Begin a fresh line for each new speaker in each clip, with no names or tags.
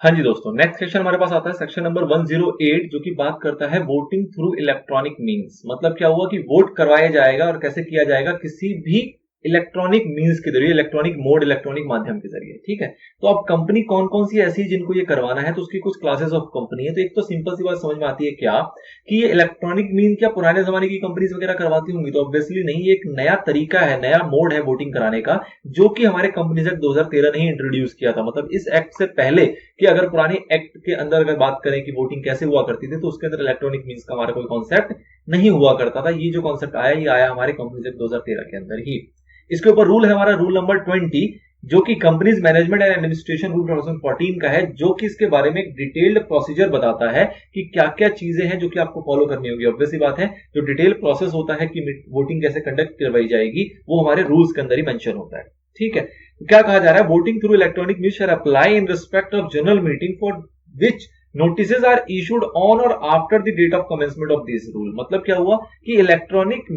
हाँ जी दोस्तों, next section हमारे पास आता है सेक्शन नंबर 108 जो कि बात करता है वोटिंग थ्रू इलेक्ट्रॉनिक मीन्स। मतलब क्या हुआ कि वोट करवाया जाएगा और कैसे किया जाएगा, किसी भी इलेक्ट्रॉनिक मीन्स के जरिए, इलेक्ट्रॉनिक मोड, इलेक्ट्रॉनिक माध्यम के जरिए। ठीक है, तो अब कंपनी कौन कौन सी ऐसी जिनको ये करवाना है, तो उसकी कुछ क्लासेस ऑफ कंपनी है। तो एक तो सिंपल सी बात समझ में आती है क्या कि ये इलेक्ट्रॉनिक मीन क्या पुराने जमाने की कंपनीज वगैरह करवाती होंगी, तो ऑब्वियसली नहीं। ये एक नया तरीका है, नया मोड है वोटिंग कराने का, जो कि हमारे कंपनीज एक्ट 2013 ने ही इंट्रोड्यूस किया था। मतलब इस एक्ट से पहले कि अगर पुराने एक्ट के अंदर अगर बात करें कि वोटिंग कैसे हुआ करती थी, तो उसके अंदर इलेक्ट्रॉनिक मीन्स का हमारा कोई कॉन्सेप्ट नहीं हुआ करता था। ये जो कॉन्सेप्ट आया, ये आया हमारे कंपनीज एक्ट 2013 के अंदर ही। इसके ऊपर रूल है हमारा रूल नंबर 20, जो कि companies management and administration rule 2014 का है, जो कि इसके बारे में एक डिटेल्ड प्रोसीजर बताता है कि क्या क्या चीजें हैं जो कि आपको फॉलो करनी होगी। ऑब्वियस सी बात है, जो डिटेल प्रोसेस होता है कि वोटिंग कैसे कंडक्ट करवाई जाएगी, वो हमारे रूल्स के अंदर ही मेंशन होता है। ठीक है, तो क्या कहा जा रहा है, voting through electronic means shall apply in respect of general meeting for which notices are issued on or after the date of commencement of this rule. मतलब क्या हुआ कि इलेक्ट्रॉनिक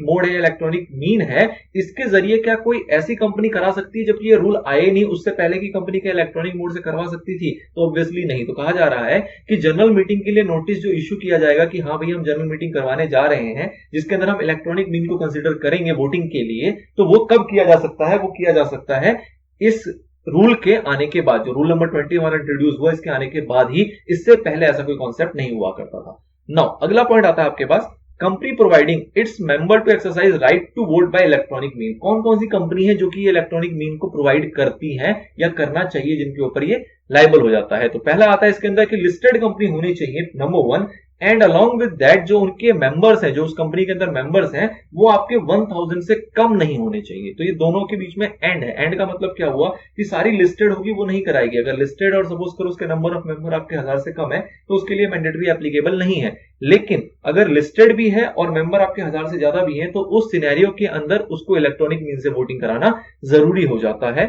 मोड है, इलेक्ट्रॉनिक मीन है, इसके जरिए क्या कोई ऐसी कंपनी करा सकती है, जबकि ये रूल आए नहीं, उससे पहले की कंपनी क्या इलेक्ट्रॉनिक मोड से करवा सकती थी? तो ऑब्वियसली नहीं। तो कहा जा रहा है कि जनरल मीटिंग के लिए नोटिस जो इश्यू किया जाएगा कि हाँ भाई हम जनरल मीटिंग करवाने जा रहे हैं जिसके अंदर हम इलेक्ट्रॉनिक मीन को कंसिडर करेंगे वोटिंग के लिए, तो वो कब किया जा सकता है? वो किया जा सकता है इस रूल के आने के बाद। जो रूल नंबर 20 हमारा इंट्रोड्यूस हुआ, इसके आने के बाद ही, इससे पहले ऐसा कोई कॉन्सेप्ट नहीं हुआ करता था। नाउ अगला पॉइंट आता है आपके पास, company providing its member to exercise right to vote by electronic mean. कौन कौन सी कंपनी है जो कि इलेक्ट्रॉनिक मीन को प्रोवाइड करती है या करना चाहिए, जिनके ऊपर ये लाइबल हो जाता है? तो पहला आता है इसके अंदर कि लिस्टेड कंपनी होनी चाहिए, number 1, and along with that जो उनके मेंबर्स हैं, जो उस कंपनी के अंदर मेंबर्स हैं, वो आपके 1000 से कम नहीं होने चाहिए। तो ये दोनों के बीच में एंड है। एंड का मतलब क्या हुआ कि सारी लिस्टेड होगी वो नहीं कराएगी। अगर लिस्टेड और सपोज करो उसके नंबर ऑफ मेंबर आपके 1000 से कम है, तो उसके लिए मैंडेटरी एप्लीकेबल नहीं है। लेकिन अगर लिस्टेड भी है और मेंबर आपके 1000 से ज्यादा भी है, तो उस सिनेरियो के अंदर उसको इलेक्ट्रॉनिक मीन से वोटिंग कराना जरूरी हो जाता है,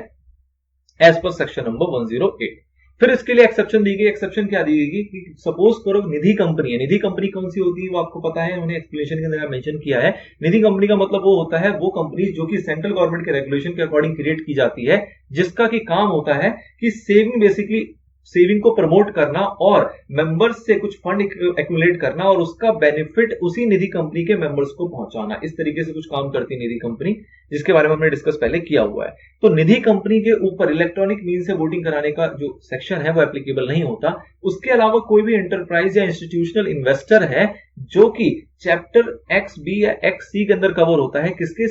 एज पर सेक्शन नंबर 108। फिर इसके लिए एक्सेप्शन दी गई। एक्सेप्शन क्या दी गई कि सपोज करो निधि कंपनी है। निधि कंपनी कौन सी होती है वो आपको पता है, उन्हें एक्सप्लेनेशन के अंदर मेंशन किया है। निधि कंपनी का मतलब वो होता है वो कंपनी जो कि सेंट्रल गवर्नमेंट के रेगुलेशन के अकॉर्डिंग क्रिएट की जाती है, जिसका कि काम होता है कि सेविंग को प्रमोट करना और मेंबर्स से कुछ फंड एक्यूमुलेट करना और उसका बेनिफिट उसी निधि कंपनी के मेंबर्स को पहुंचाना। इस तरीके से कुछ काम करती है निधि कंपनी, जिसके बारे में हमने डिस्कस पहले किया हुआ है। तो निधि कंपनी के ऊपर इलेक्ट्रॉनिक मीन से वोटिंग कराने का जो सेक्शन है वो एप्लीकेबल नहीं होता। उसके अलावा कोई भी एंटरप्राइज या इंस्टीट्यूशनल इन्वेस्टर है जो कि चैप्टर एक्स बी या एक्स सी के अंदर कवर होता है, किसके?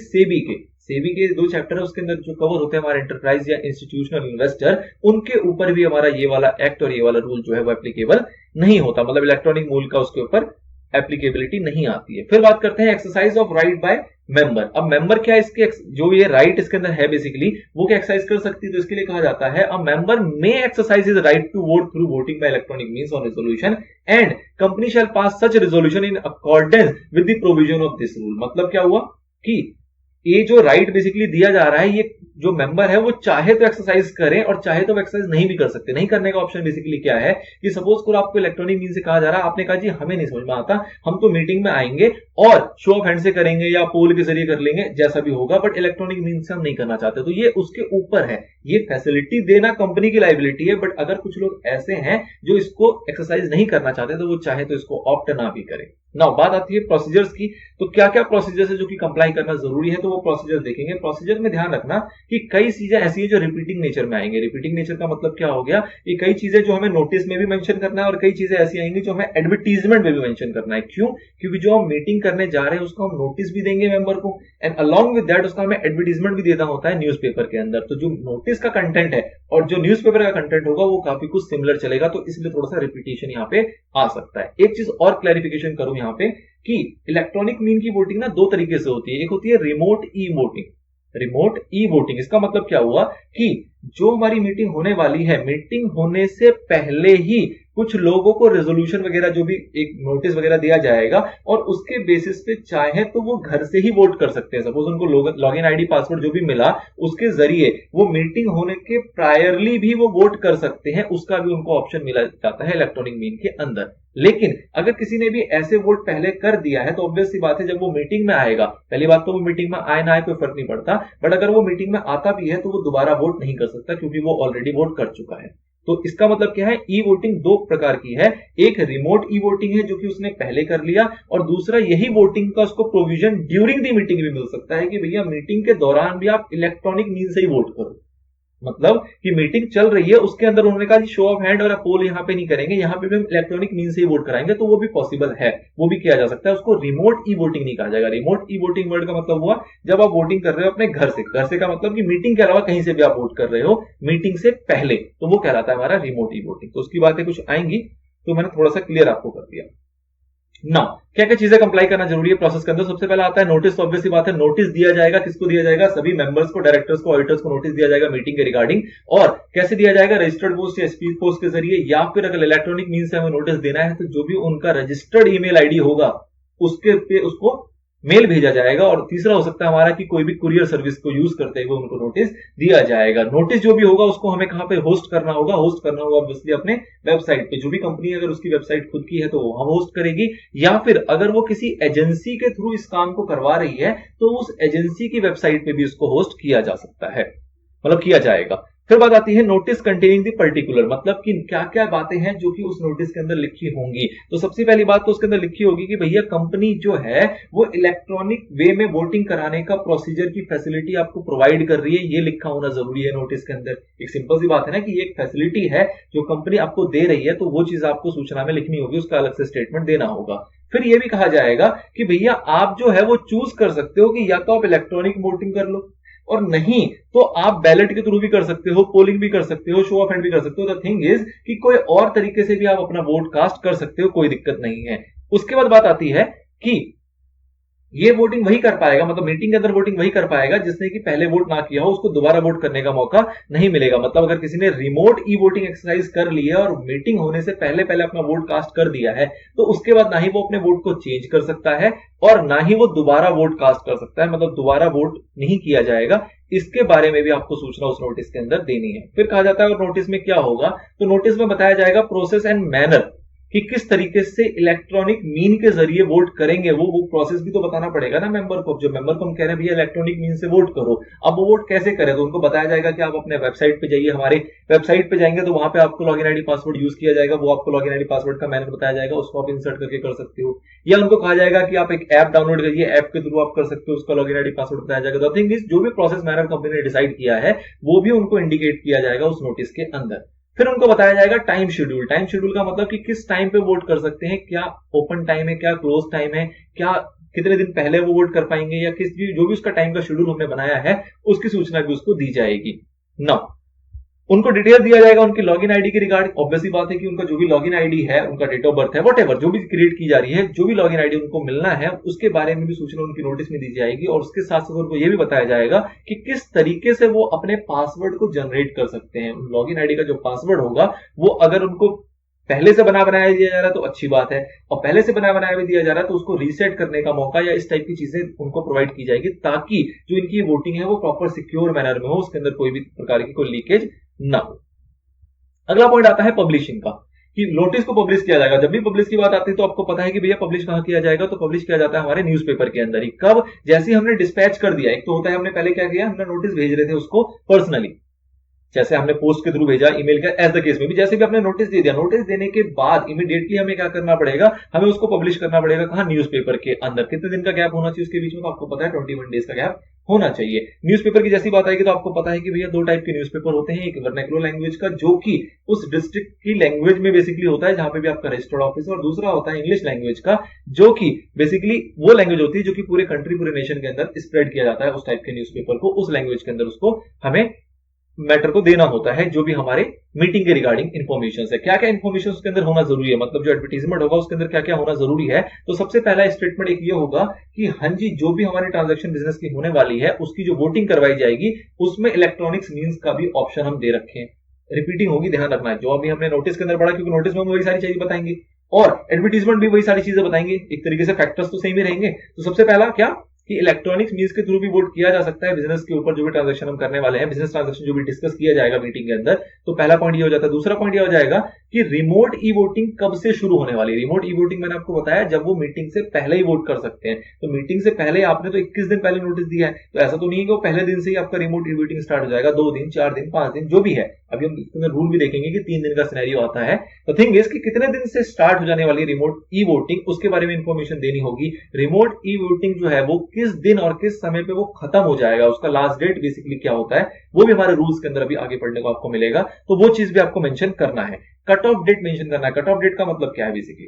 सेबी के 2 चैप्टर है, उसके अंदर जो कवर होते हैं हमारे एंटरप्राइज या इंस्टीट्यूशनल इन्वेस्टर, उनके ऊपर भी हमारा ये वाला एक्ट और ये वाला रूल जो है वो एप्लीकेबल नहीं होता। मतलब इलेक्ट्रॉनिक मूल का उसके ऊपर एप्लीकेबिलिटी नहीं आती है। फिर बात करते हैं exercise of right by member. अब मेंबर क्या है, इसके जो ये राइट इसके अंदर है बेसिकली वो क्या एक्सरसाइज कर सकती है? तो इसके लिए कहा जाता है a member may exercise his right to vote through voting by electronic means on resolution and company shall pass such resolution in accordance with the provision of this rule. मतलब क्या हुआ कि ये जो राइट बेसिकली दिया जा रहा है, ये जो मेंबर है वो चाहे तो एक्सरसाइज करें और चाहे तो एक्सरसाइज नहीं भी कर सकते। नहीं करने का ऑप्शन बेसिकली क्या है कि सपोज करो आपको इलेक्ट्रॉनिक मीन से कहा जा रहा है, आपने कहा जी हमें नहीं समझ में आता, हम तो मीटिंग में आएंगे और शो ऑफ हैंड से करेंगे या पोल के जरिए कर लेंगे, जैसा भी होगा, बट इलेक्ट्रॉनिक मीन से हम नहीं करना चाहते। तो ये उसके ऊपर है, ये फैसिलिटी देना कंपनी की लायबिलिटी है, बट अगर कुछ लोग ऐसे हैं जो इसको एक्सरसाइज नहीं करना चाहते, तो वो चाहे तो इसको ऑप्ट ना भी करें। नाउ बात आती है प्रोसीजर्स की। तो क्या क्या प्रोसीजर्स है जो कि कंप्लाई करना जरूरी है, तो वो प्रोसीजर देखेंगे। प्रोसीजर में ध्यान रखना कि कई चीजें ऐसी है जो रिपीटिंग नेचर में आएंगे। रिपीटिंग नेचर का मतलब क्या हो गया कि कई चीजें जो हमें नोटिस में भी मेंशन करना है और कई चीजें ऐसी आएंगी जो हमें एडवर्टीजमेंट में भी मेंशन करना है। क्यों? क्योंकि जो हम मीटिंग करने जा रहे हैं उसको हम नोटिस भी देंगे मेंबर को, एंड अलॉन्ग विद दैट उसका हमें एडवर्टीजमेंट भी देना होता है न्यूज़पेपर के अंदर। तो जो नोटिस का कंटेंट है और जो न्यूज़पेपर का कंटेंट होगा वो काफी कुछ सिमिलर चलेगा, तो इसलिए थोड़ा सा रिपीटेशन यहाँ पे आ सकता है। एक चीज और क्लैरिफिकेशन करूं यहाँ पे कि इलेक्ट्रॉनिक मीन की वोटिंग ना 2 तरीके से होती है। एक होती है remote e voting. Remote e voting इसका मतलब क्या हुआ कि जो हमारी मीटिंग होने वाली है, मीटिंग होने से पहले ही कुछ लोगों को रेजोल्यूशन वगैरह जो भी एक नोटिस वगैरह दिया जाएगा और उसके बेसिस पे चाहे तो वो घर से ही वोट कर सकते हैं। सपोज उनको लॉगिन आईडी पासवर्ड जो भी मिला उसके जरिए वो मीटिंग होने के प्रायरली भी वो वोट कर सकते हैं, उसका भी उनको ऑप्शन मिला जाता है इलेक्ट्रॉनिक मीन के अंदर। लेकिन अगर किसी ने भी ऐसे वोट पहले कर दिया है तो ऑब्वियस सी बात है जब वो मीटिंग में आएगा, पहली बात तो वो मीटिंग में आए ना आए कोई फर्क नहीं पड़ता, बट अगर वो मीटिंग में आता भी है तो वो दोबारा वोट नहीं कर सकता क्योंकि वो ऑलरेडी वोट कर चुका है। तो इसका मतलब क्या है, ई वोटिंग दो प्रकार की है, एक रिमोट ई वोटिंग है जो कि उसने पहले कर लिया, और दूसरा यही वोटिंग का उसको प्रोविजन ड्यूरिंग दी मीटिंग भी मिल सकता है कि भैया मीटिंग के दौरान भी आप इलेक्ट्रॉनिक मीन से ही वोट करो। मतलब कि मीटिंग चल रही है उसके अंदर उन्होंने कहा शो ऑफ हैंड और पोल यहां पे नहीं करेंगे, यहां पे भी हम इलेक्ट्रॉनिक मीन से ही वोट कराएंगे, तो वो भी पॉसिबल है, वो भी किया जा सकता है। उसको रिमोट ई वोटिंग नहीं कहा जाएगा। रिमोट ई वोटिंग वर्ड का मतलब हुआ जब आप वोटिंग कर रहे हो अपने घर से, घर से का मतलब कि मीटिंग के अलावा कहीं से भी आप वोट कर रहे हो मीटिंग से पहले, तो वो कहलाता है हमारा रिमोट ई वोटिंग। तो उसकी बातें कुछ आएंगी, तो मैंने थोड़ा सा क्लियर आपको कर दिया ना। क्या क्या चीजें कंप्लाई करना जरूरी है प्रोसेस के अंदर। सबसे पहला आता है नोटिस। ऑब्वियसली बात है, नोटिस दिया जाएगा, किसको दिया जाएगा, सभी मेंबर्स को, डायरेक्टर्स को, ऑडिटर्स को नोटिस दिया जाएगा मीटिंग के रिगार्डिंग। और कैसे दिया जाएगा, रजिस्टर्ड पोस्ट या स्पीड पोस्ट के जरिए, या फिर अगर इलेक्ट्रॉनिक मीन से हमें नोटिस देना है तो जो भी उनका रजिस्टर्ड ईमेल आईडी होगा उसके पे उसको मेल भेजा जाएगा। और तीसरा हो सकता है हमारा कि कोई भी कुरियर सर्विस को यूज करते हुए उनको नोटिस दिया जाएगा। नोटिस जो भी होगा उसको हमें कहां पे होस्ट करना होगा, होस्ट करना होगा ऑब्वियसली अपने वेबसाइट पे। जो भी कंपनी अगर उसकी वेबसाइट खुद की है तो वो हम होस्ट करेगी, या फिर अगर वो किसी एजेंसी के थ्रू इस काम को करवा रही है तो उस एजेंसी की वेबसाइट पे भी उसको होस्ट किया जा सकता है, मतलब किया जाएगा। फिर बात आती है नोटिस कंटेनिंग द पर्टिकुलर, मतलब कि क्या क्या बातें हैं जो कि उस नोटिस के अंदर लिखी होंगी। तो सबसे पहली बात तो उसके अंदर लिखी होगी कि भैया कंपनी जो है वो इलेक्ट्रॉनिक वे में वोटिंग कराने का प्रोसीजर की फैसिलिटी आपको प्रोवाइड कर रही है, ये लिखा होना जरूरी है नोटिस के अंदर। एक सिंपल सी बात है ना कि ये एक फैसिलिटी है जो कंपनी आपको दे रही है, तो वो चीज आपको सूचना में लिखनी होगी, उसका अलग से स्टेटमेंट देना होगा। फिर यह भी कहा जाएगा कि भैया आप जो है वो चूज कर सकते हो कि या तो आप इलेक्ट्रॉनिक वोटिंग कर लो, और नहीं तो आप बैलेट के थ्रू भी कर सकते हो, पोलिंग भी कर सकते हो, शो ऑफ हैंड भी कर सकते हो। द थिंग इज कि कोई और तरीके से भी आप अपना वोट कास्ट कर सकते हो, कोई दिक्कत नहीं है। उसके बाद बात आती है कि ये वोटिंग वही कर पाएगा, मतलब मीटिंग के अंदर वोटिंग वही कर पाएगा जिसने कि पहले वोट ना किया हो, उसको दोबारा वोट करने का मौका नहीं मिलेगा। मतलब अगर किसी ने रिमोट ई वोटिंग एक्सरसाइज कर ली है और मीटिंग होने से पहले पहले अपना वोट कास्ट कर दिया है, तो उसके बाद ना ही वो अपने वोट को चेंज कर सकता है और ना ही वो दोबारा वोट कास्ट कर सकता है, मतलब दोबारा वोट नहीं किया जाएगा। इसके बारे में भी आपको सूचना उस नोटिस के अंदर देनी है। फिर कहा जाता है और नोटिस में क्या होगा, तो नोटिस में बताया जाएगा प्रोसेस एंड मैनर, कि किस तरीके से इलेक्ट्रॉनिक मीन के जरिए वोट करेंगे। वो प्रोसेस भी तो बताना पड़ेगा ना मेंबर को। जो मेंबर को हम कह रहे हैं भैया इलेक्ट्रॉनिक मीन से वोट करो, अब वो वोट कैसे करें, तो उनको बताया जाएगा कि आप अपने वेबसाइट पे जाइए, हमारे वेबसाइट पे जाएंगे तो वहां पे आपको लॉगिन आईडी पासवर्ड यूज किया जाएगा, वो आपको लॉगिन आईडी पासवर्ड का मैनर बताया जाएगा, उसको आप इंसर्ट करके कर सकते हो। या उनको कहा जाएगा कि आप एक ऐप डाउनलोड करिए, ऐप के थ्रू आप कर सकते हो, उसका लॉगिन आईडी पासवर्ड बताया जाएगा। द थिंग इज जो भी प्रोसेस मैनर कंपनी ने डिसाइड किया है वो भी उनको इंडिकेट किया जाएगा उस नोटिस के अंदर। फिर उनको बताया जाएगा टाइम शेड्यूल। टाइम शेड्यूल का मतलब कि किस टाइम पे वोट कर सकते हैं, क्या ओपन टाइम है, क्या क्लोज टाइम है, क्या कितने दिन पहले वो वोट कर पाएंगे, या किस भी जो भी उसका टाइम का शेड्यूल हमने बनाया है उसकी सूचना भी उसको दी जाएगी। नाउ उनको डिटेल दिया जाएगा उनकी लॉगिन आईडी के रिगार्डिंग। ऑब्वियसली बात है कि उनका जो भी लॉगिन आईडी है, उनका डेट ऑफ बर्थ है, वॉटेवर जो भी क्रिएट की जा रही है, जो भी लॉगिन आईडी उनको मिलना है उसके बारे में भी सूचना उनकी नोटिस में दी जाएगी। और उसके साथ साथ उनको यह भी बताया जाएगा कि किस तरीके से वो अपने पासवर्ड को जनरेट कर सकते हैं। लॉगिन आईडी का जो पासवर्ड होगा वो अगर उनको पहले से बनाया दिया जा रहा है तो अच्छी बात है, और पहले से बनाया भी दिया जा रहा है तो उसको रीसेट करने का मौका या इस टाइप की चीजें उनको प्रोवाइड की जाएगी, ताकि जो इनकी वोटिंग है वो प्रॉपर सिक्योर मैनर में हो, उसके अंदर कोई भी प्रकार की कोई लीकेज ना हो। अगला पॉइंट आता है पब्लिशिंग का, कि नोटिस को पब्लिश किया जाएगा। जब भी पब्लिश की बात आती है तो आपको पता है कि भैया पब्लिश कहां किया जाएगा, तो पब्लिश किया जाता है हमारे न्यूज़पेपर के अंदर ही। कब, जैसे हमने डिस्पैच कर दिया। एक तो होता है हमने पहले क्या किया, हमने नोटिस भेज रहे थे उसको पर्सनली, जैसे हमने पोस्ट के थ्रू भेजा, ईमेल का, एज द केस में भी जैसे भी आपने नोटिस दे दिया, नोटिस देने के बाद इमीडिएटली हमें क्या करना पड़ेगा, हमें उसको पब्लिश करना पड़ेगा। कहां, न्यूज़पेपर के अंदर। कितने दिन का गैप होना चाहिए उसके बीच में, तो आपको पता है 21 डेज का गैप होना चाहिए। न्यूज़पेपर की जैसी बात आएगी तो आपको पता है कि भैया दो टाइप के न्यूज़पेपर होते हैं, एक वर्नाक्युलर लैंग्वेज का जो कि उस डिस्ट्रिक्ट की लैंग्वेज में बेसिकली होता है जहां पे भी आपका रजिस्टर्ड ऑफिस है, और दूसरा होता है इंग्लिश लैंग्वेज का जो कि बेसिकली वो लैंग्वेज होती है जो कि पूरे कंट्री, पूरे नेशन के अंदर स्प्रेड किया जाता है उस टाइप के न्यूज़पेपर को। उस लैंग्वेज के अंदर उसको हमें मैटर को देना होता है, जो भी हमारे मीटिंग के रिगार्डिंग इन्फॉर्मेशन है। क्या क्या इन्फॉर्मेशन उसके अंदर होना जरूरी है, मतलब जो एडवर्टीजमेंट होगा उसके अंदर क्या क्या होना जरूरी है। तो सबसे पहला स्टेटमेंट एक ये होगा कि हाँ जी, जो भी हमारी ट्रांजैक्शन बिजनेस की होने वाली है उसकी जो वोटिंग करवाई जाएगी उसमें इलेक्ट्रॉनिक्स मींस का भी ऑप्शन हम दे रखें। रिपीटिंग होगी, ध्यान रखना है। जो अभी हमने नोटिस के अंदर पढ़ा, क्योंकि नोटिस में हम वही सारी चीजें बताएंगे और एडवर्टीजमेंट भी वही सारी चीजें बताएंगे, एक तरीके से फैक्टर्स तो सेम ही रहेंगे। तो सबसे पहला क्या कि इलेक्ट्रॉनिक्स मींस के थ्रू भी वोट किया जा सकता है बिजनेस के ऊपर, जो भी ट्रांजैक्शन हम करने वाले हैं, बिजनेस ट्रांजैक्शन जो भी डिस्कस किया जाएगा मीटिंग के अंदर। तो पहला पॉइंट ये हो जाता है। दूसरा पॉइंट ये हो जाएगा कि रिमोट ई वोटिंग कब से शुरू होने वाली है। रिमोट ई वोटिंग मैंने आपको बताया जब वो मीटिंग से पहले ही वोट कर सकते हैं। तो मीटिंग से पहले आपने तो 21 दिन पहले नोटिस दिया है, तो ऐसा तो नहीं है कि वो पहले दिन से ही आपका रिमोट ई वोटिंग स्टार्ट हो जाएगा, 2 दिन 4 दिन 5 दिन जो भी है। अभी हम इसमें रूल भी देखेंगे कि 3 दिन का सिनेरियो आता है। तो थिंग इज कि कितने दिन से स्टार्ट हो जाने वाली रिमोट ई वोटिंग, उसके बारे में इंफॉर्मेशन देनी होगी। रिमोट ई वोटिंग जो है वो किस दिन और किस समय पे वो खत्म हो जाएगा, उसका लास्ट डेट बेसिकली क्या होता है, वो भी हमारे रूल्स के अंदर अभी आगे पढ़ने को आपको मिलेगा। तो वो चीज भी आपको मेंशन करना है। कट ऑफ डेट मेंशन करना है। कट ऑफ डेट का मतलब क्या है बेसिकली,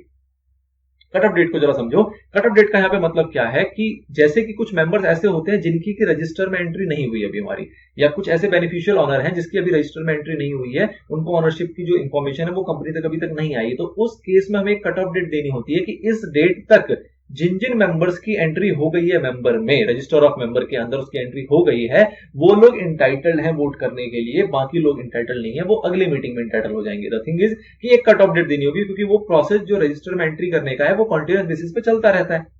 कट ऑफ डेट को जरा समझो। कट ऑफ डेट का यहाँ पे मतलब क्या है कि जैसे कि कुछ मेंबर्स ऐसे होते हैं जिनकी की रजिस्टर में एंट्री नहीं हुई अभी हमारी, या कुछ ऐसे बेनिफिशियल ऑनर हैं जिसकी अभी रजिस्टर में एंट्री नहीं हुई है, उनको ऑनरशिप की जो इंफॉर्मेशन है वो कंपनी तक अभी तक नहीं आई, तो उस केस में हमें एक कट ऑफ डेट देनी होती है कि इस डेट तक जिन जिन मेंबर्स की एंट्री हो गई है मेंबर में, रजिस्टर ऑफ मेंबर के अंदर उसकी एंट्री हो गई है, वो लोग इंटाइटल्ड हैं वोट करने के लिए, बाकी लोग इंटाइटल्ड नहीं है, वो अगले मीटिंग में इंटाइटल हो जाएंगे। द थिंग इज कि एक कट ऑफ डेट देनी होगी, क्योंकि वो प्रोसेस जो रजिस्टर में एंट्री करने का है वो कॉन्टिन्यूस बेसिस पे चलता रहता है।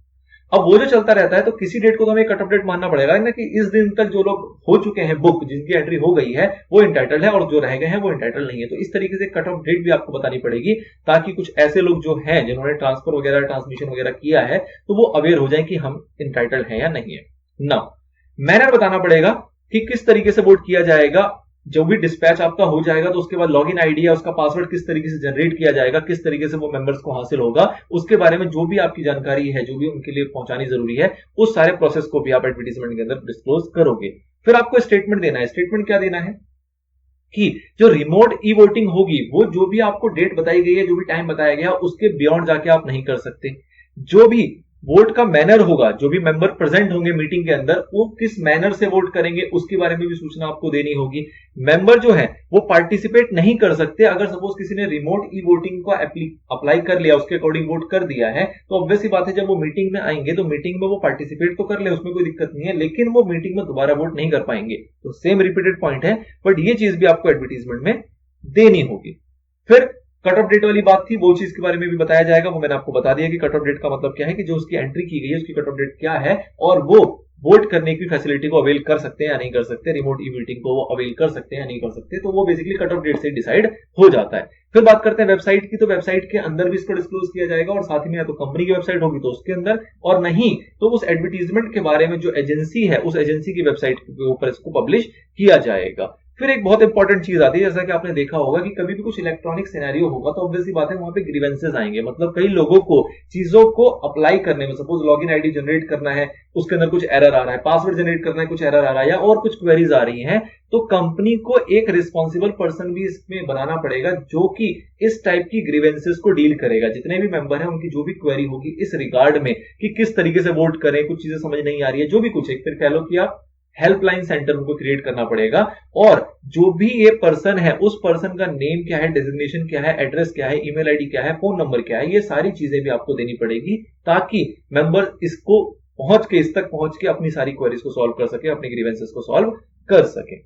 अब वो जो चलता रहता है तो किसी डेट को तो हमें कट ऑफ डेट मानना पड़ेगा ना, कि इस दिन तक जो लोग हो चुके हैं बुक, जिनकी एंट्री हो गई है वो इंटाइटल्ड है, और जो रह गए हैं वो इंटाइटल्ड नहीं है। तो इस तरीके से कट ऑफ डेट भी आपको बतानी पड़ेगी, ताकि कुछ ऐसे लोग जो हैं जिन्होंने ट्रांसफर वगैरह ट्रांसमिशन वगैरह किया है तो वो अवेयर हो जाए कि हम इंटाइटल्ड हैं या नहीं है ना। मैनर बताना पड़ेगा कि किस तरीके से वोट किया जाएगा। जो भी डिस्पैच आपका हो जाएगा तो उसके बाद लॉगिन आईडी है, उसका पासवर्ड किस तरीके से जनरेट किया जाएगा, किस तरीके से वो मेंबर्स को हासिल होगा, उसके बारे में जो भी आपकी जानकारी है, जो भी उनके लिए पहुंचानी जरूरी है, उस सारे प्रोसेस को भी आप एडवर्टीजमेंट के अंदर डिस्क्लोज करोगे। फिर आपको स्टेटमेंट देना है। स्टेटमेंट क्या देना है कि जो रिमोट ई वोटिंग होगी वो जो भी आपको डेट बताई गई है, जो भी टाइम बताया गया, उसके बियॉन्ड जाके आप नहीं कर सकते। जो भी वोट का मैनर होगा, जो भी मेंबर प्रेजेंट होंगे मीटिंग के अंदर, वो किस मैनर से वोट करेंगे उसके बारे में भी सूचना आपको देनी होगी। मेंबर जो है वो पार्टिसिपेट नहीं कर सकते। अगर सपोज किसी ने रिमोट ई वोटिंग को अप्लाई कर लिया, उसके अकॉर्डिंग वोट कर दिया है, तो ऑब्वियस सी बात है जब वो मीटिंग में आएंगे तो मीटिंग में वो पार्टिसिपेट तो कर ले, उसमें कोई दिक्कत नहीं है, लेकिन वो मीटिंग में दोबारा वोट नहीं कर पाएंगे। तो सेम रिपीटेड पॉइंट है, बट ये चीज भी आपको एडवर्टीजमेंट में देनी होगी। फिर कट ऑफ डेट वाली बात थी, वो चीज के बारे में भी बताया जाएगा। वो मैंने आपको बता दिया कि कट ऑफ डेट का मतलब क्या है, कि जो उसकी एंट्री की गई है उसकी कट ऑफ डेट क्या है, और वो वोट करने की फैसिलिटी को अवेल कर सकते हैं या नहीं कर सकते, रिमोट ई वोटिंग को वो अवेल कर सकते हैं या नहीं कर सकते, तो वो बेसिकली कट ऑफ डेट से डिसाइड हो जाता है। फिर बात करते हैं वेबसाइट की, तो वेबसाइट के अंदर भी इसको डिस्क्लोज किया जाएगा, और साथ ही में या तो कंपनी की वेबसाइट होगी तो उसके अंदर, और नहीं तो उस एडवर्टीजमेंट के बारे में जो एजेंसी है उस एजेंसी की वेबसाइट के ऊपर इसको पब्लिश किया जाएगा। फिर एक बहुत इंपॉर्टेंट चीज आती है, जैसा कि आपने देखा होगा कि कभी भी कुछ इलेक्ट्रॉनिक सिनेरियो होगा तो ऑब्वियसली बात है वहां पे ग्रीवेंसेस आएंगे। मतलब कई लोगों को चीजों को अप्लाई करने में, सपोज लॉगिन आईडी जनरेट करना है, उसके अंदर कुछ एरर आ रहा है, पासवर्ड जनरेट करना है, कुछ एरर आ रहा है, या और कुछ क्वेरीज आ रही हैं, तो कंपनी को एक रिस्पॉन्सिबल पर्सन भी इसमें बनाना पड़ेगा जो कि इस टाइप की ग्रीवेंसेस को डील करेगा। जितने भी मेंबर हैं उनकी जो भी क्वेरी होगी इस रिगार्ड में कि किस तरीके से वोट करें, कुछ चीजें समझ नहीं आ रही है, जो भी कुछ एक फिर कह लो कि आप हेल्पलाइन सेंटर उनको क्रिएट करना पड़ेगा, और जो भी ये पर्सन है उस पर्सन का नेम क्या है, डेजिग्नेशन क्या है, एड्रेस क्या है, ईमेल आईडी क्या है, फोन नंबर क्या है, ये सारी चीजें भी आपको देनी पड़ेगी, ताकि मेंबर इसको पहुंच के, इस तक पहुंच के अपनी सारी क्वेरीज को सॉल्व कर सके, अपनी ग्रीवेंसेस को सॉल्व कर सके।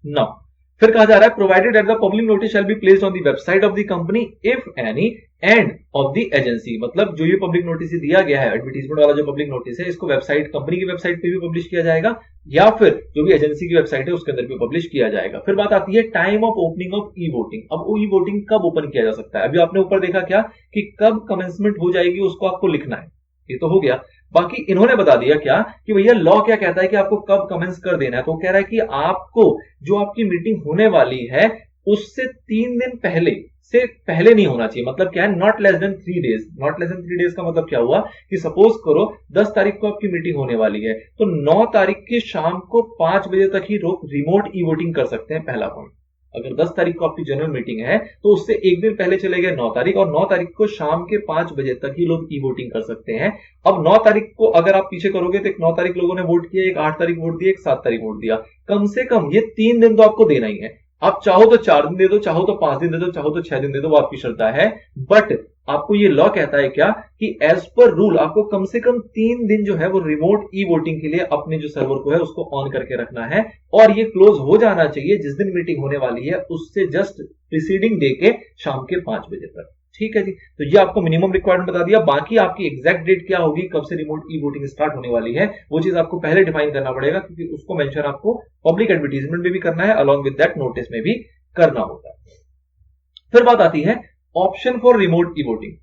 नाउ फिर कहा जा रहा है provided that the public notice shall be placed on the website of the company if any and of the agency. मतलब जो ये पब्लिक नोटिस दिया गया है, एडवर्टीजमेंट वाला जो पब्लिक नोटिस है, इसको वेबसाइट, कंपनी की वेबसाइट पे भी पब्लिश किया जाएगा, या फिर जो भी एजेंसी की वेबसाइट है उसके अंदर भी पब्लिश किया जाएगा। फिर बात आती है time of opening of e voting. अब ई वोटिंग कब ओपन किया जा सकता है? अभी आपने ऊपर देखा क्या कि कब कमेंसमेंट हो जाएगी उसको आपको लिखना है, ये तो हो गया। बाकी इन्होंने बता दिया क्या कि भैया लॉ क्या कहता है कि आपको कब कमेंस कर देना है। तो कह रहा है कि आपको जो आपकी मीटिंग होने वाली है उससे 3 दिन पहले से पहले नहीं होना चाहिए। मतलब क्या है, not less than 3 days. Not less than 3 days का मतलब क्या हुआ कि सपोज करो 10 तारीख को आपकी मीटिंग होने वाली है, तो 9 तारीख की शाम को 5 बजे तक ही रिमोट ई वोटिंग कर सकते हैं। पहला पॉइंट, अगर 10 तारीख को आपकी जनरल मीटिंग है तो उससे एक दिन पहले चले गए 9 तारीख, और 9 तारीख को शाम के 5 बजे तक ही लोग ई वोटिंग कर सकते हैं। अब 9 तारीख को अगर आप पीछे करोगे तो एक 9 तारीख लोगों ने वोट किया, एक 8 तारीख वोट दिया, एक 7 तारीख वोट दिया। कम से कम ये 3 दिन तो आपको देना ही है। आप चाहो तो 4 दिन दे दो, चाहो तो 5 दिन दे दो, चाहो तो 6 दिन दे दो, वो आपकी श्रद्धा है। बट आपको ये लॉ कहता है क्या कि एज पर रूल आपको कम से कम 3 दिन जो है वो रिमोट ई वोटिंग के लिए अपने जो सर्वर को है उसको ऑन करके रखना है, और ये क्लोज हो जाना चाहिए जिस दिन मीटिंग होने वाली है उससे जस्ट प्रीसीडिंग डे के शाम के 5 बजे तक। ठीक है जी, तो ये आपको मिनिमम रिक्वायरमेंट बता दिया। बाकी आपकी एग्जैक्ट डेट क्या होगी, कब से रिमोट ई वोटिंग स्टार्ट होने वाली है, वो चीज आपको पहले डिफाइन करना पड़ेगा, क्योंकि उसको मेंशन आपको पब्लिक एडवर्टीजमेंट में भी करना है, अलॉन्ग विद दैट नोटिस में भी करना होता है। फिर बात आती है option for remote e voting.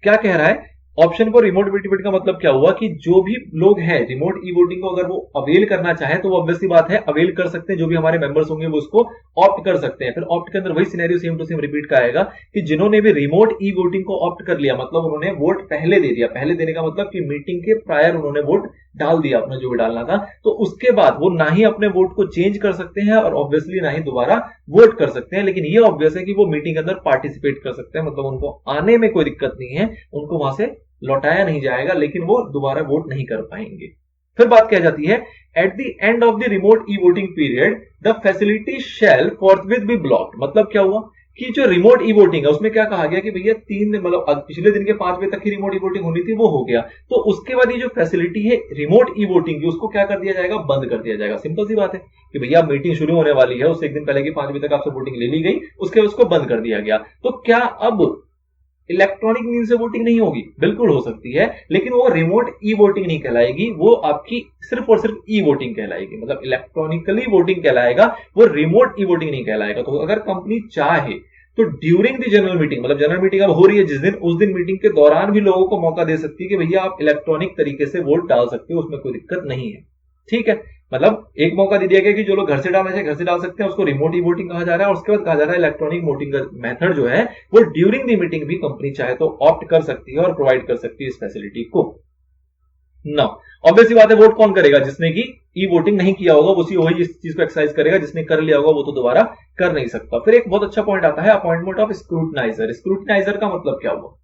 क्या कह रहा है option for remote e voting का मतलब क्या हुआ कि जो भी लोग हैं रिमोट ई वोटिंग को अगर वो अवेल करना चाहे तो वो ऑब्वियसली बात है अवेल कर सकते हैं, जो भी हमारे मेंबर्स होंगे वो उसको ऑप्ट कर सकते हैं। फिर ऑप्ट के अंदर वही scenario same to same repeat का आएगा कि जिन्होंने भी रिमोट ई वोटिंग को ऑप्ट कर लिया, मतलब उन्होंने वोट पहले दे दिया, पहले देने का मतलब कि मीटिंग के प्रायर उन्होंने वोट डाल दिया अपना जो भी डालना था, तो उसके बाद वो ना ही अपने वोट को चेंज कर सकते हैं और ऑब्वियसली ना ही दोबारा वोट कर सकते हैं। लेकिन ये ऑब्वियस है कि वो मीटिंग के अंदर पार्टिसिपेट कर सकते हैं, मतलब उनको आने में कोई दिक्कत नहीं है, उनको वहां से लौटाया नहीं जाएगा, लेकिन वो दोबारा वोट नहीं कर पाएंगे। फिर बात क्या जाती है at the end of the remote e voting period the facility shall forthwith be blocked. मतलब क्या हुआ कि जो रिमोट ई वोटिंग है उसमें क्या कहा गया कि भैया 3 दिन मतलब पिछले दिन के 5 बजे तक ही रिमोट ई वोटिंग होनी थी, वो हो गया, तो उसके बाद ये जो फैसिलिटी है रिमोट ई वोटिंग की उसको क्या कर दिया जाएगा, बंद कर दिया जाएगा। सिंपल सी बात है कि भैया मीटिंग शुरू होने वाली है, उससे एक दिन पहले की 5 बजे तक आपसे वोटिंग ले ली गई, उसके उसको बंद कर दिया गया। तो क्या अब इलेक्ट्रॉनिक मीन से वोटिंग नहीं होगी? बिल्कुल हो सकती है, लेकिन वो रिमोट ई वोटिंग नहीं कहलाएगी, वो आपकी सिर्फ और सिर्फ ई वोटिंग कहलाएगी, मतलब इलेक्ट्रॉनिकली वोटिंग कहलाएगा, वो रिमोट ई वोटिंग नहीं कहलाएगा। तो अगर कंपनी चाहे तो ड्यूरिंग द जनरल मीटिंग, मतलब जनरल मीटिंग अब हो रही है जिस दिन, उस दिन मीटिंग के दौरान भी लोगों को मौका दे सकती है कि भैया आप इलेक्ट्रॉनिक तरीके से वोट डाल सकते हो, उसमें कोई दिक्कत नहीं है। ठीक है, मतलब एक मौका दे दिया गया कि जो लोग घर से डालना चाहिए घर से डाल सकते हैं, उसको रिमोट ई वोटिंग कहा जा रहा है, और उसके बाद कहा जा रहा है इलेक्ट्रॉनिक वोटिंग मेथड जो है वो ड्यूरिंग द मीटिंग भी कंपनी चाहे तो ऑप्ट कर सकती है और प्रोवाइड कर सकती है इस फैसिलिटी को। ना ऑब्वियसली बात है वोट कौन करेगा? जिसने की ई वोटिंग नहीं किया होगा उसी वही इस चीज को एक्सरसाइज करेगा, जिसने कर लिया होगा वो तो दोबारा कर नहीं सकता। फिर एक बहुत अच्छा पॉइंट आता है अपॉइंटमेंट ऑफ स्क्रूटनाइजर। स्क्रूटनाइजर का मतलब क्या हुआ?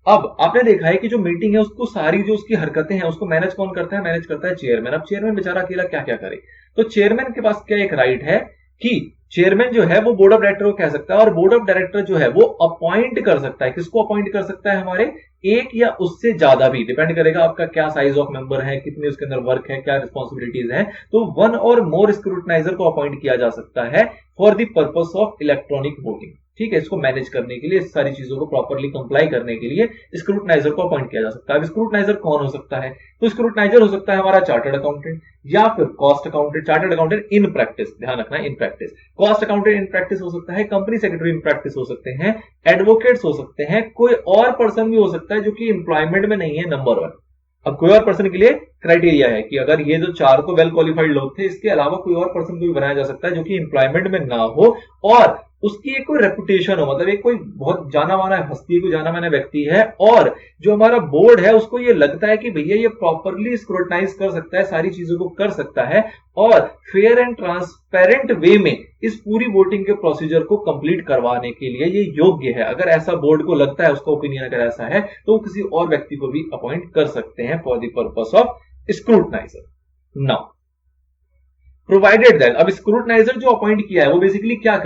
अब आपने देखा है कि जो मीटिंग है उसको सारी जो उसकी हरकतें हैं उसको मैनेज कौन करता है? मैनेज करता है चेयरमैन। अब चेयरमैन बेचारा अकेला क्या क्या करे? तो चेयरमैन के पास क्या एक राइट है कि चेयरमैन जो है वो बोर्ड ऑफ डायरेक्टर को कह सकता है, और बोर्ड ऑफ डायरेक्टर जो है वो अपॉइंट कर सकता है। किसको अपॉइंट कर सकता है? हमारे एक या उससे ज्यादा भी, डिपेंड करेगा आपका क्या साइज ऑफ मेंबर है, कितने उसके अंदर वर्क है, क्या रिस्पॉन्सिबिलिटीज है, तो 1 और मोर स्क्रूटनाइजर को अपॉइंट किया जा सकता है for the purpose of electronic voting. ठीक है, इसको मैनेज करने के लिए, इस सारी चीजों को प्रॉपर्ली कंप्लाई करने के लिए स्क्रूटनाइजर को अपॉइंट किया जा सकता है। अब स्क्रूटनाइजर कौन हो सकता है? तो स्क्रूटनाइजर हो सकता है हमारा चार्टर्ड अकाउंटेंट या फिर cost accountant. Chartered accountant in practice, ध्यान रखना in practice. Cost accountant in practice हो सकता है, कंपनी सेक्रेटरी इन प्रैक्टिस हो सकते हैं, एडवोकेट्स हो सकते हैं, कोई और पर्सन भी हो सकता है जो कि एम्प्लॉयमेंट में नहीं है, नंबर 1। अब कोई और पर्सन के लिए क्राइटेरिया है कि अगर ये जो 4 तो वेल क्वालिफाइड लोग थे, इसके अलावा कोई और पर्सन को भी बनाया जा सकता है जो कि एम्प्लॉयमेंट में ना हो और उसकी एक कोई रेपुटेशन हो, मतलब एक कोई बहुत जाना माना हस्ती, कोई जाना माना व्यक्ति है, और जो हमारा बोर्ड है उसको ये लगता है कि भैया ये प्रॉपरली स्क्रूटनाइज कर सकता है, सारी चीजों को कर सकता है और फेयर एंड ट्रांसपेरेंट वे में इस पूरी वोटिंग के प्रोसीजर को कंप्लीट करवाने के लिए ये योग्य है। अगर ऐसा बोर्ड को लगता है, उसका ओपिनियन अगर ऐसा है, तो वो किसी और व्यक्ति को भी अपॉइंट कर सकते हैं for the purpose of scrutinizer. Now provided that, अब स्क्रूटनाइजर जो अपॉइंट किया है वो बेसिकली क्या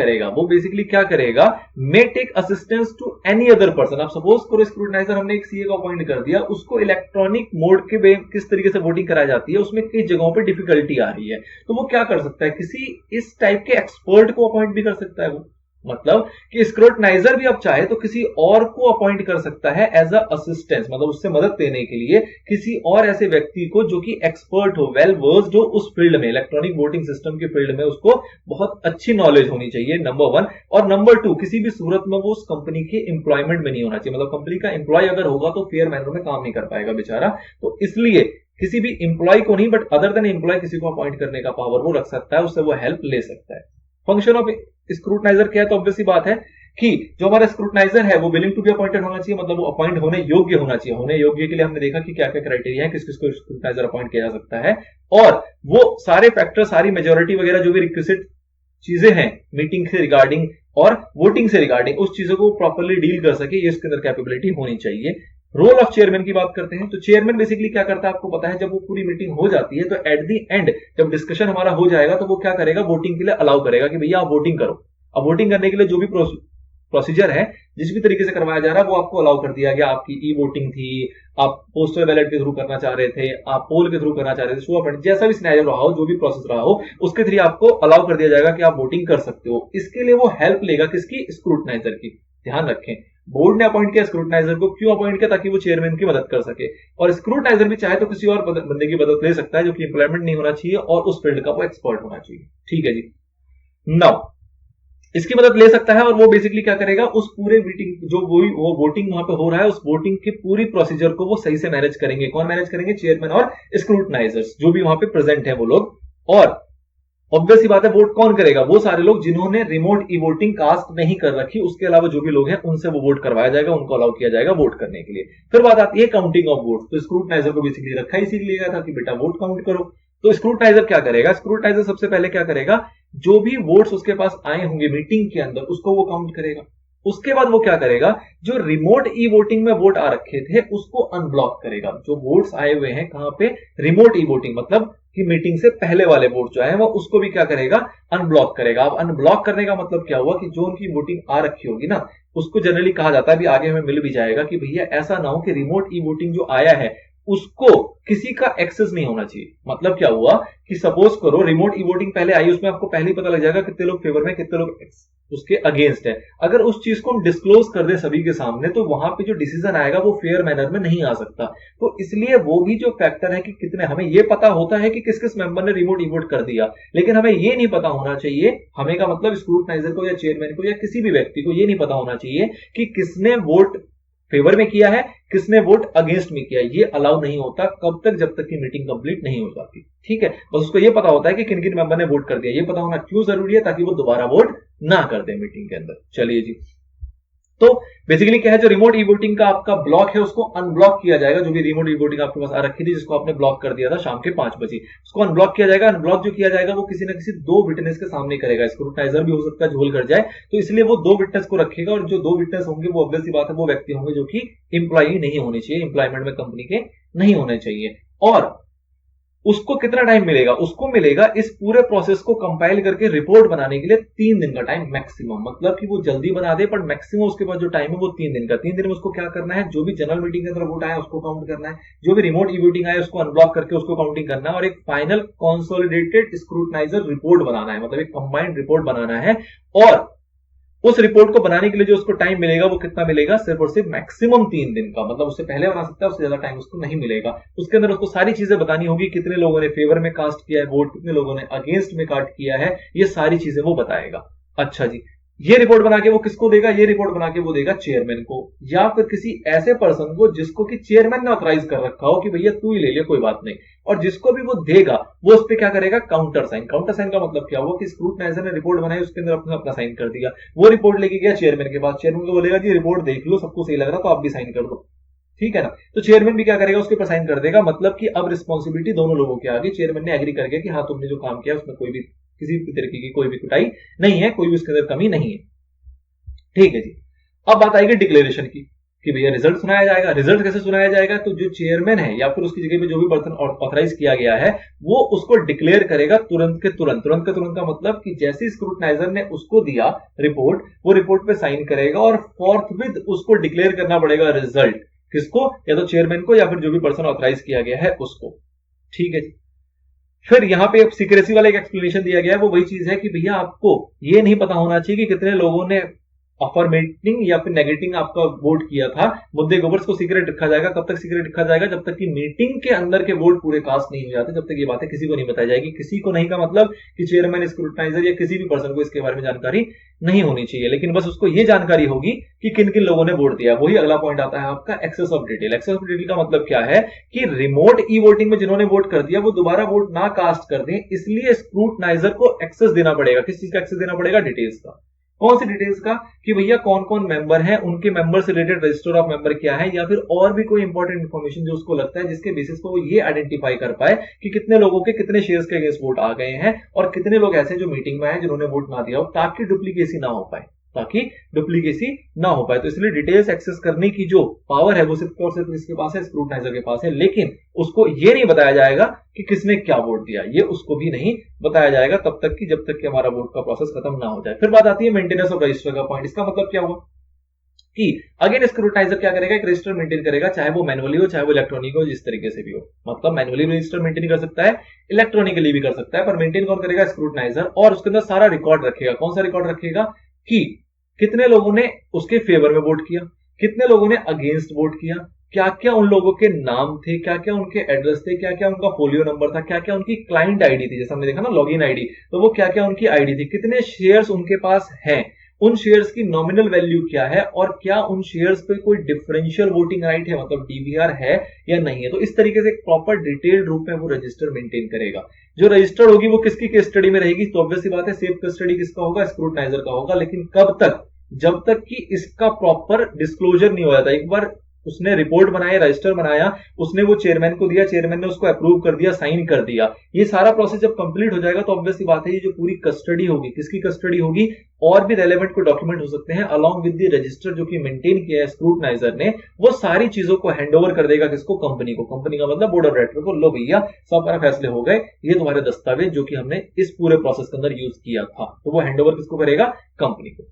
करेगा? May take assistance to any other person. आप सपोज करो स्क्रूटनाइजर हमने एक सीए को अपॉइंट कर दिया, उसको इलेक्ट्रॉनिक मोड के किस तरीके से वोटिंग कराई जाती है उसमें कई जगहों पे डिफिकल्टी आ रही है, तो वो क्या कर सकता है? किसी इस टाइप के एक्सपर्ट को अपॉइंट भी कर सकता है वो, मतलब कि स्क्रूटनाइजर भी अब चाहे तो किसी और को अपॉइंट कर सकता है एज अ असिस्टेंस, मतलब उससे मदद देने के लिए किसी और ऐसे व्यक्ति को जो कि एक्सपर्ट हो, वेल वर्स्ड हो उस फील्ड में, इलेक्ट्रॉनिक वोटिंग सिस्टम के फील्ड में, उसको बहुत अच्छी नॉलेज होनी चाहिए, नंबर 1। और नंबर 2, किसी भी सूरत में वो उस कंपनी के एम्प्लॉयमेंट में नहीं होना चाहिए, मतलब कंपनी का एम्प्लॉय अगर होगा तो फेयर मैनर में काम नहीं कर पाएगा बेचारा, तो इसलिए किसी भी एम्प्लॉय को नहीं, बट अदर देन एम्प्लॉय किसी को अपॉइंट करने का पावर वो रख सकता है, उससे वो हेल्प ले सकता है। फंक्शन ऑफ स्क्रूटनाइजर क्या है? तो ऑब्वियसली बात है कि जो हमारा स्क्रूटनाइजर है वो विलिंग टू बी अपॉइंटेड होना चाहिए, मतलब वो अपॉइंट होने योग्य होना चाहिए। होने योग्य के लिए हमने देखा कि क्या क्या क्राइटेरिया है, किस किस को स्क्रूटनाइजर अपॉइंट किया जा सकता है, और वो सारे फैक्टर, सारी मेजोरिटी वगैरह जो भी रिक्विजिट चीजें हैं मीटिंग से रिगार्डिंग और वोटिंग से रिगार्डिंग, उस चीजों को प्रॉपर्ली डील कर सके, ये इसके अंदर कैपेबिलिटी होनी चाहिए। रोल ऑफ चेयरमैन की बात करते हैं, तो चेयरमैन बेसिकली क्या करता है आपको पता है, जब वो पूरी मीटिंग हो जाती है तो एट द एंड जब डिस्कशन हमारा हो जाएगा तो वो क्या करेगा? वोटिंग के लिए अलाउ करेगा कि भैया आप वोटिंग करो। अब वोटिंग करने के लिए जो भी प्रोसीजर है, जिस भी तरीके से करवाया जा रहा है, वो आपको अलाउ कर दिया गया। आपकी ई वोटिंग थी, आप पोस्टल बैलेट के थ्रू करना चाह रहे थे, आप पोल के थ्रू करना चाह रहे थे, शो ऑफ, जैसा भी सिनेरियो रहा हो, जो भी प्रोसेस रहा हो, उसके थ्रू आपको अलाउ कर दिया जाएगा कि आप वोटिंग कर सकते हो। इसके लिए वो हेल्प लेगा किसकी? स्क्रूटनाइजर की। ध्यान रखें, बोर्ड ने अपॉइंट किया स्क्रूटनाइजर को, क्यों अपॉइंट किया? ताकि वो चेयरमैन की मदद कर सके, और स्क्रूटनाइजर भी चाहे तो किसी और बंदे की मदद ले सकता है जो कि इंप्लॉयमेंट नहीं होना चाहिए और उस फील्ड का वो एक्सपर्ट होना चाहिए। ठीक है जी। नाउ इसकी मदद ले सकता है और वो बेसिकली क्या करेगा, उस पूरे मीटिंग जो वो वोटिंग वहां पे हो रहा है उस वोटिंग की पूरी प्रोसीजर को वो सही से मैनेज करेंगे। कौन मैनेज करेंगे? चेयरमैन और स्क्रूटनाइजर्स जो भी वहां पे प्रेजेंट है वो लोग। और ऑब्वियस ही बात है, वोट कौन करेगा? वो सारे लोग जिन्होंने रिमोट ई वोटिंग कास्ट नहीं कर रखी, उसके अलावा जो भी लोग हैं उनसे वो वोट करवाया जाएगा, उनको अलाउ किया जाएगा वोट करने के लिए। फिर बात आती है काउंटिंग ऑफ वोट। तो स्क्रूटनाइजर को बेसिकली रखा इसीलिए गया था कि बेटा वोट काउंट करो। तो स्क्रूटनाइजर क्या करेगा? स्क्रूटनाइजर सबसे पहले क्या करेगा, जो भी वोट्स उसके पास आए होंगे मीटिंग के अंदर उसको वो काउंट करेगा। उसके बाद वो क्या करेगा, जो रिमोट ई वोटिंग में वोट आ रखे थे उसको अनब्लॉक करेगा। जो वोट्स आए हुए हैं कहां पे? रिमोट ई वोटिंग, मतलब कि मीटिंग से पहले वाले वोट जो है वो उसको भी क्या करेगा? अनब्लॉक करेगा। अब अनब्लॉक करने का मतलब क्या हुआ कि जो उनकी वोटिंग आ रखी होगी ना, उसको जनरली कहा जाता है, भी आगे हमें मिल भी जाएगा, कि भैया ऐसा ना हो कि रिमोट ई वोटिंग जो आया है उसको किसी का एक्सेस नहीं होना चाहिए। मतलब क्या हुआ कि सपोज करो रिमोट ई वोटिंग पहले आई, उसमें आपको पहले ही पता लग जाएगा कितने लोग फेवर में, कितने लोग उसके अगेंस्ट है। अगर उस चीज को हम डिस्क्लोज कर दे सभी के सामने तो वहां पे जो डिसीजन आएगा वो फेयर मैनर में नहीं आ सकता। तो इसलिए वो भी जो फैक्टर है कि कितने, हमें ये पता होता है कि किस किस मेंबर ने रिमोट ई वोट कर दिया, लेकिन हमें ये नहीं पता होना चाहिए, हमें का मतलब स्क्रूटनाइजर को या चेयरमैन को या किसी भी व्यक्ति को ये नहीं पता होना चाहिए कि किसने वोट फेवर में किया है, किसने वोट अगेंस्ट में किया है। ये अलाउ नहीं होता कब तक, जब तक कि मीटिंग कंप्लीट नहीं हो जाती। ठीक है, बस उसको ये पता होता है कि किन किन मेंबर ने वोट कर दिया। ये पता होना क्यों जरूरी है? ताकि वो दोबारा वोट ना कर दे मीटिंग के अंदर। चलिए जी, तो बेसिकली क्या है, जो रिमोट ई वोटिंग का आपका ब्लॉक है उसको अनब्लॉक किया जाएगा। जो भी रिमोट ई वोटिंग आपके पास आ रखी थी जिसको आपने ब्लॉक कर दिया था शाम के 5 बजे, उसको अनब्लॉक किया जाएगा। अनब्लॉक जो किया जाएगा वो किसी ना किसी 2 विटनेस के सामने करेगा। स्क्रूटनाइजर भी हो सकता है झोल कर जाए, तो इसलिए वो 2 विटनेस को रखेगा। और जो 2 विटनेस होंगे वो ऑब्वियस सी बात है वो व्यक्ति होंगे जो कि इंप्लॉई नहीं होने चाहिए, इंप्लॉयमेंट में कंपनी के नहीं होने चाहिए। और उसको कितना टाइम मिलेगा? उसको मिलेगा इस पूरे प्रोसेस को कंपाइल करके रिपोर्ट बनाने के लिए 3 दिन का टाइम मैक्सिमम। मतलब कि वो जल्दी बना दे, पर मैक्सिमम उसके पास जो टाइम है वो 3 दिन का। 3 दिन में उसको क्या करना है, जो भी जनरल मीटिंग के अंदर वोट आया उसको काउंट करना है, जो भी रिमोट ई वोटिंग आया उसको अनब्लॉक करके उसको काउंटिंग करना है, और एक फाइनल कंसोलिडेटेड स्क्रूटनाइजर रिपोर्ट बनाना है, मतलब एक कंबाइंड रिपोर्ट बनाना है। और उस रिपोर्ट को बनाने के लिए जो उसको टाइम मिलेगा वो कितना मिलेगा? सिर्फ और सिर्फ मैक्सिमम 3 दिन का। मतलब उससे पहले बना सकता है, उससे ज्यादा टाइम उसको नहीं मिलेगा। उसके अंदर उसको सारी चीजें बतानी होगी, कितने लोगों ने फेवर में कास्ट किया है वोट, कितने लोगों ने अगेंस्ट में कास्ट किया है, ये सारी चीजें वो बताएगा। अच्छा जी, ये रिपोर्ट बना के वो किसको देगा? ये रिपोर्ट बना के वो देगा चेयरमैन को, या फिर किसी ऐसे पर्सन को जिसको कि चेयरमैन ने ऑथराइज कर रखा हो कि भैया तू ही ले ले, कोई बात नहीं। और जिसको भी वो देगा वो उस पर क्या करेगा? Counter sign. काउंटर साइन का मतलब क्या हुआ कि स्क्रूटनाइजर ने रिपोर्ट बनाई, उसके अंदर अपना अपना साइन कर दिया। वो रिपोर्ट लेके गया चेयरमैन के पास, चेयरमैन को बोलेगा जी रिपोर्ट देख लो, सबको सही लग रहा तो आप भी साइन कर दो। ठीक है ना? तो चेयरमैन भी क्या करेगा? उसके ऊपर साइन कर देगा। मतलब कि अब रिस्पॉन्सिबिलिटी दोनों लोगों के आगे। चेयरमैन ने एग्री कर गया कि हाँ तुमने जो काम किया उसमें कोई भी किसी भी तरीके की कोई भी कुटाई नहीं है, कोई भी उसके अंदर कमी नहीं है। ठीक है जी, अब बात आएगी डिक्लेरेशन की कि भैया रिजल्ट सुनाया जाएगा। रिजल्ट कैसे सुनाया जाएगा? तो जो चेयरमैन है या फिर उसकी जगह पे जो भी पर्सन ऑथराइज किया गया है वो उसको डिक्लेयर करेगा तुरंत के तुरंत। तुरंत के तुरंत का मतलब कि जैसे स्क्रूटनाइजर ने उसको दिया रिपोर्ट, वो रिपोर्ट पे साइन करेगा और फोर्थविथ उसको डिक्लेयर करना पड़ेगा रिजल्ट। किसको? या तो चेयरमैन को या फिर जो भी पर्सन ऑथराइज किया गया है उसको। ठीक है जी, फिर यहां पे सीक्रेसी वाला एक एक्सप्लेनेशन दिया गया है। वो वही चीज है कि भैया आपको ये नहीं पता होना चाहिए कि कितने लोगों ने अफर्मेटिंग या फिर नेगेटिव आपका वोट किया था। मुद्दे के ऊपर इसको सीक्रेट रखा जाएगा। कब तक सीक्रेट रखा जाएगा? जब तक कि मीटिंग के अंदर के वोट पूरे कास्ट नहीं हो जाते, जब तक ये बातें किसी को नहीं बताई जाएगी। किसी को नहीं का मतलब कि चेयरमैन, स्क्रूटनाइजर या किसी भी पर्सन को इसके बारे में जानकारी नहीं होनी चाहिए, लेकिन बस उसको ये जानकारी होगी कि किन किन लोगों ने वोट दिया। वही अगला पॉइंट आता है आपका access of detail. Access of detail का मतलब क्या है कि रिमोट ई वोटिंग में जिन्होंने वोट कर दिया वो दोबारा वोट ना कास्ट कर दें, इसलिए स्क्रूटनाइजर को एक्सेस देना पड़ेगा। किस चीज का एक्सेस देना पड़ेगा? डिटेल्स का। कौन सी डिटेल्स का? कि भैया कौन कौन मेंबर हैं, उनके मेंबर से रिलेटेड रजिस्टर ऑफ मेंबर क्या है, या फिर और भी कोई इंपॉर्टेंट इन्फॉर्मेशन जो उसको लगता है जिसके बेसिस पर वो ये आइडेंटिफाई कर पाए कि कितने लोगों के कितने शेयर्स के अगेंस्ट वोट आ गए हैं और कितने लोग ऐसे जो मीटिंग में आए जिन्होंने वोट ना दिया हो, ताकि डुप्लीकेसी ना हो पाए, ताकि डुप्लीकेसी ना हो पाए। तो इसलिए डिटेल्स एक्सेस करने की जो पावर है वो सिर्फ और सिर्फ इसके पास है, स्क्रूटनाइजर के पास है। लेकिन उसको ये नहीं बताया जाएगा कि किसने क्या वोट दिया, ये उसको भी नहीं बताया जाएगा तब तक कि जब तक कि हमारा वोट का प्रोसेस खत्म ना हो जाए। फिर बात आती है मेंटेनेंस ऑफ रजिस्टर का पॉइंट। इसका मतलब क्या हुआ कि अगेन स्क्रूटाइजर क्या करेगा? एक रजिस्टर मेंटेन करेगा, चाहे वो मैनुअली हो चाहे वो इलेक्ट्रॉनिक हो, जिस तरीके से भी हो। मतलब मैनुअली रजिस्टर मेंटेन कर सकता है, इलेक्ट्रॉनिकली भी कर सकता है, पर मेंटेन कौन करेगा? स्क्रूटनाइजर। और उसके अंदर सारा रिकॉर्ड रखेगा। कौन सा रिकॉर्ड रखेगा? कि कितने लोगों ने उसके फेवर में वोट किया, कितने लोगों ने अगेंस्ट वोट किया, क्या क्या उन लोगों के नाम थे, क्या क्या उनके एड्रेस थे, क्या क्या उनका फोलियो नंबर था, क्या क्या उनकी क्लाइंट आईडी थी, जैसे हमने देखा ना लॉगिन आईडी, तो वो क्या क्या उनकी आईडी थी, कितने शेयर्स उनके पास हैं, उन शेयर्स की नॉमिनल वैल्यू क्या है, और क्या उन शेयर्स पे कोई डिफरेंशियल वोटिंग राइट है, मतलब डीवीआर है या नहीं है। तो इस तरीके से एक प्रॉपर डिटेल्ड रूप में वो रजिस्टर मेंटेन करेगा। जो रजिस्टर्ड होगी वो किसकी केस स्टडी में रहेगी, तो ऑब्वियस सी बात है सेफ कस्टडी किसका होगा, स्क्रूटनाइजर का होगा। लेकिन कब तक, जब तक कि इसका प्रॉपर डिस्क्लोजर नहीं हो जाता। एक बार उसने रिपोर्ट बनाई, रजिस्टर बनाया, उसने वो चेयरमैन को दिया, चेयरमैन ने उसको अप्रूव कर दिया, साइन कर दिया, ये सारा प्रोसेस जब कंप्लीट हो जाएगा तो ऑब्वियस सी बात है ये जो पूरी कस्टडी होगी, किसकी कस्टडी होगी, और भी रेलेवेंट को डॉक्यूमेंट हो सकते हैं अलोंग विद द रजिस्टर जो कि मेंटेन किया है स्क्रूटनाइजर ने, वो सारी चीजों को हैंडओवर कर देगा किसको, कंपनी को। कंपनी का मतलब बोर्ड ऑफ डायरेक्टर को, लो भैया सब सारे फैसले हो गए, ये तुम्हारे दस्तावेज जो कि हमने इस पूरे प्रोसेस के अंदर यूज किया था, तो वो हैंडओवर किसको करेगा, कंपनी को।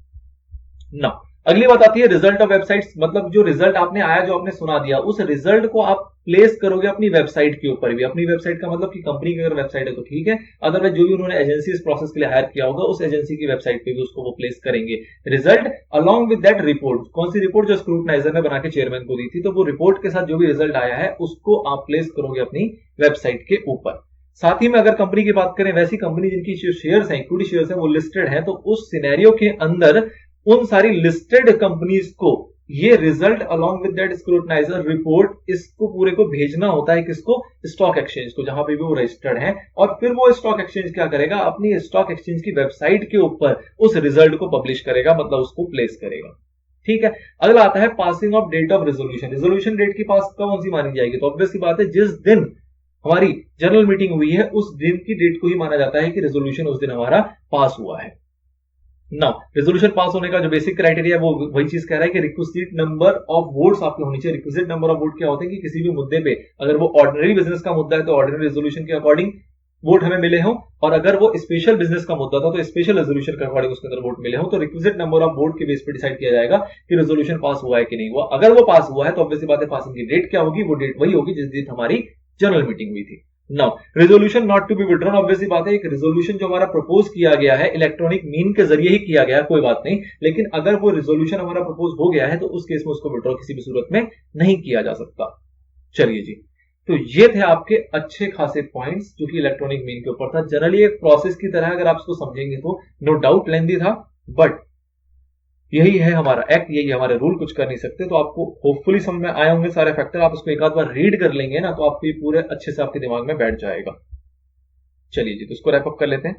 ना अगली बात आती है रिजल्ट ऑफ वेबसाइट्स, मतलब जो रिजल्ट आपने आया, जो आपने सुना दिया, उस रिजल्ट को आप प्लेस करोगे अपनी वेबसाइट के ऊपर भी। अपनी वेबसाइट का मतलब कि कंपनी की अगर वेबसाइट है तो ठीक है, अदरवाइज जो भी उन्होंने एजेंसी इस प्रोसेस के लिए हायर किया होगा उस एजेंसी की वेबसाइट पे भी उसको वो प्लेस करेंगे result along with that report. कौन सी रिपोर्ट, जो स्क्रूटनाइजर ने बना के चेयरमैन को दी थी, तो वो रिपोर्ट के साथ जो भी रिजल्ट आया है उसको आप प्लेस करोगे अपनी वेबसाइट के ऊपर। साथ ही में अगर कंपनी की बात करें, वैसी कंपनी जिनकी जो शेयर्स हैं, इक्विटी शेयर्स हैं, वो लिस्टेड हैं, तो उस सिनेरियो के अंदर उन सारी लिस्टेड कंपनीज को ये result along with that scrutinizer report इसको पूरे को भेजना होता है किसको, स्टॉक एक्सचेंज को, जहां पे भी वो रजिस्टर्ड है। और फिर वो स्टॉक एक्सचेंज क्या करेगा, अपनी स्टॉक एक्सचेंज की वेबसाइट के ऊपर उस रिजल्ट को पब्लिश करेगा, मतलब उसको प्लेस करेगा। ठीक है, अगला आता है passing of date of resolution. Resolution date की पास कौन सी मानी जाएगी, तो ऑब्वियस सी बात है जिस दिन हमारी जनरल मीटिंग हुई है उस दिन की डेट को ही माना जाता है कि रेजोल्यूशन उस दिन हमारा पास हुआ है। नाउ रेजोल्यूशन पास होने का जो बेसिक क्राइटेरिया है वो वही चीज कह रहा है कि रिक्विजिट नंबर ऑफ वोट्स आपके होनी चाहिए। रिक्विजिट नंबर ऑफ वोट क्या होते हैं कि किसी भी मुद्दे पे अगर वो ऑर्डिनरी बिजनेस का मुद्दा है तो ऑर्डिनरी रेजोल्यूशन के अकॉर्डिंग वोट हमें मिले हों, और अगर वो स्पेशल बिजनेस का मुद्दा था तो स्पेशल रेजोल्यूशन के अकॉर्डिंग उसके अंदर वोट मिले हों। तो रिक्विजिट नंबर ऑफ वोट के बेस पे डिसाइड किया जाएगा कि रेजोल्यूशन पास हुआ है कि नहीं हुआ। अगर वो पास हुआ है तो ऑब्वियसली बात है पासिंग की डेट क्या होगी, वो डेट वही होगी जिस दिन हमारी जनरल मीटिंग हुई थी। Now resolution not to be withdrawn, obviously बात है एक रेजोल्यूशन जो हमारा प्रपोज किया गया है इलेक्ट्रॉनिक मीन के जरिए ही किया गया है, कोई बात नहीं, लेकिन अगर वो रेजोल्यूशन हमारा प्रपोज हो गया है तो उस केस में उसको विड्रॉ किसी भी सूरत में नहीं किया जा सकता। चलिए जी, तो ये थे आपके अच्छे खासे पॉइंट्स जो कि इलेक्ट्रॉनिक मीन के ऊपर था। जनरली एक प्रोसेस की तरह अगर आप इसको समझेंगे तो नो डाउट लेंदी था, बट यही है हमारा एक्ट, यही हमारे रूल, कुछ कर नहीं सकते। तो आपको होपफुली समझ में आए होंगे सारे फैक्टर, आप इसको एक आध बार रीड कर लेंगे ना तो आपको पूरे अच्छे से आपके दिमाग में बैठ जाएगा। चलिए जी, तो इसको रैप अप कर लेते हैं।